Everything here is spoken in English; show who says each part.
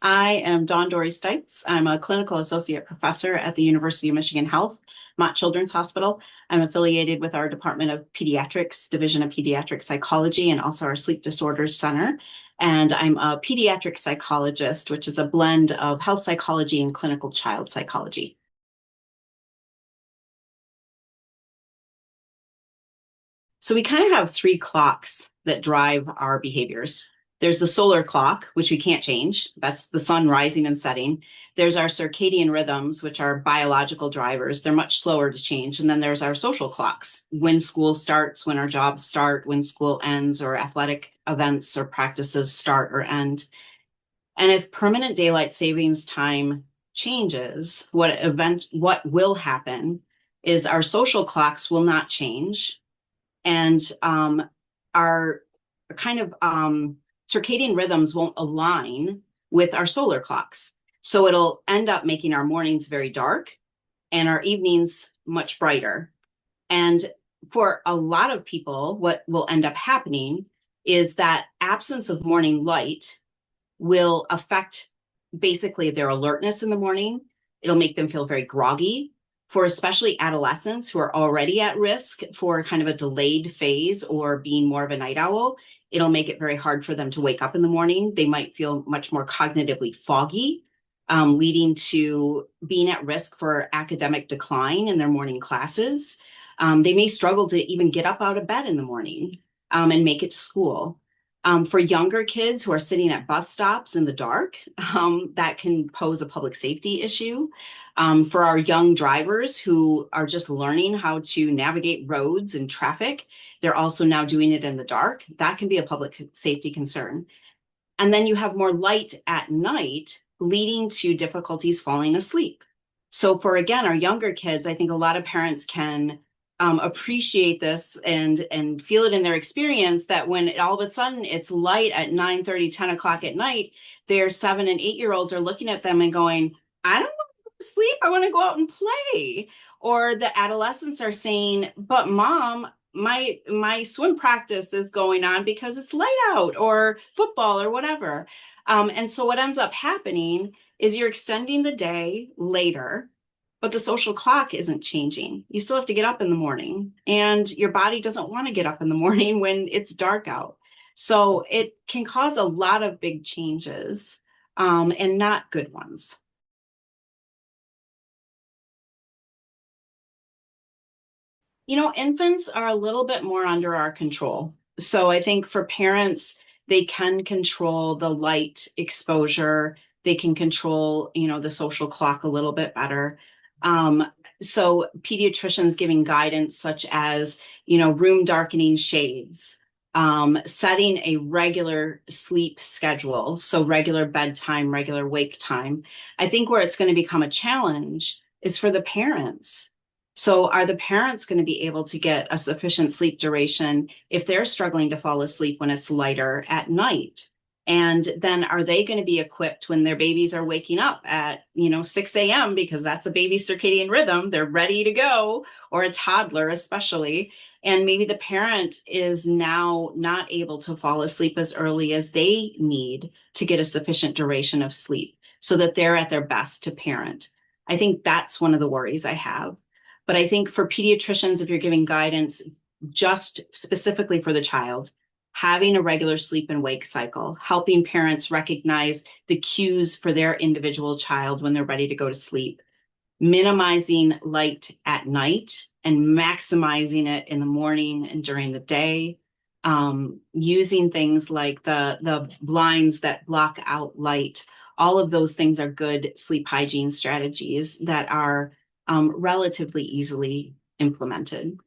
Speaker 1: I am Dawn Dory Stites. I'm a clinical associate professor at the University of Michigan Health, Mott Children's Hospital. I'm affiliated with our Department of Pediatrics, Division of Pediatric Psychology, and also our Sleep Disorders Center. And I'm a pediatric psychologist, which is a blend of health psychology and clinical child psychology. So we kind of have three clocks that drive our behaviors. There's the solar clock, which we can't change. That's the sun rising and setting. There's our circadian rhythms, which are biological drivers. They're much slower to change. And then there's our social clocks, when school starts, when our jobs start, when school ends, or athletic events or practices start or end. And if permanent daylight savings time changes, what will happen is our social clocks will not change, and our kind of circadian rhythms won't align with our solar clocks. So it'll end up making our mornings very dark and our evenings much brighter. And for a lot of people, what will end up happening is that absence of morning light will affect basically their alertness in the morning. It'll make them feel very groggy. For especially adolescents who are already at risk for kind of a delayed phase or being more of a night owl, it'll make it very hard for them to wake up in the morning. They might feel much more cognitively foggy, leading to being at risk for academic decline in their morning classes. They may struggle to even get up out of bed in the morning and make it to school. For younger kids who are sitting at bus stops in the dark, that can pose a public safety issue. For our young drivers who are just learning how to navigate roads and traffic, they're also now doing it in the dark. That can be a public safety concern. And then you have more light at night, leading to difficulties falling asleep. So for, again, our younger kids, I think a lot of parents can appreciate this and feel it in their experience, that when all of a sudden it's light at 9:30, 10 o'clock at night, their 7 and 8-year-olds are looking at them and going, I don't want to go to sleep. I want to go out and play. Or the adolescents are saying, but mom, my swim practice is going on because it's light out, or football or whatever. And so what ends up happening is you're extending the day later, but the social clock isn't changing. You still have to get up in the morning, and your body doesn't want to get up in the morning when it's dark out. So it can cause a lot of big changes, and not good ones. Infants are a little bit more under our control. So I think for parents, they can control the light exposure. They can control, the social clock a little bit better. So pediatricians giving guidance such as, room darkening shades, setting a regular sleep schedule, so regular bedtime, regular wake time. I think where it's going to become a challenge is for the parents. So are the parents going to be able to get a sufficient sleep duration if they're struggling to fall asleep when it's lighter at night? And then are they going to be equipped when their babies are waking up at, 6 a.m. because that's a baby's circadian rhythm. They're ready to go, or a toddler especially. And maybe the parent is now not able to fall asleep as early as they need to get a sufficient duration of sleep so that they're at their best to parent. I think that's one of the worries I have. But I think for pediatricians, if you're giving guidance just specifically for the child, having a regular sleep and wake cycle, helping parents recognize the cues for their individual child when they're ready to go to sleep, minimizing light at night and maximizing it in the morning and during the day, using things like the blinds that block out light. All of those things are good sleep hygiene strategies that are relatively easily implemented.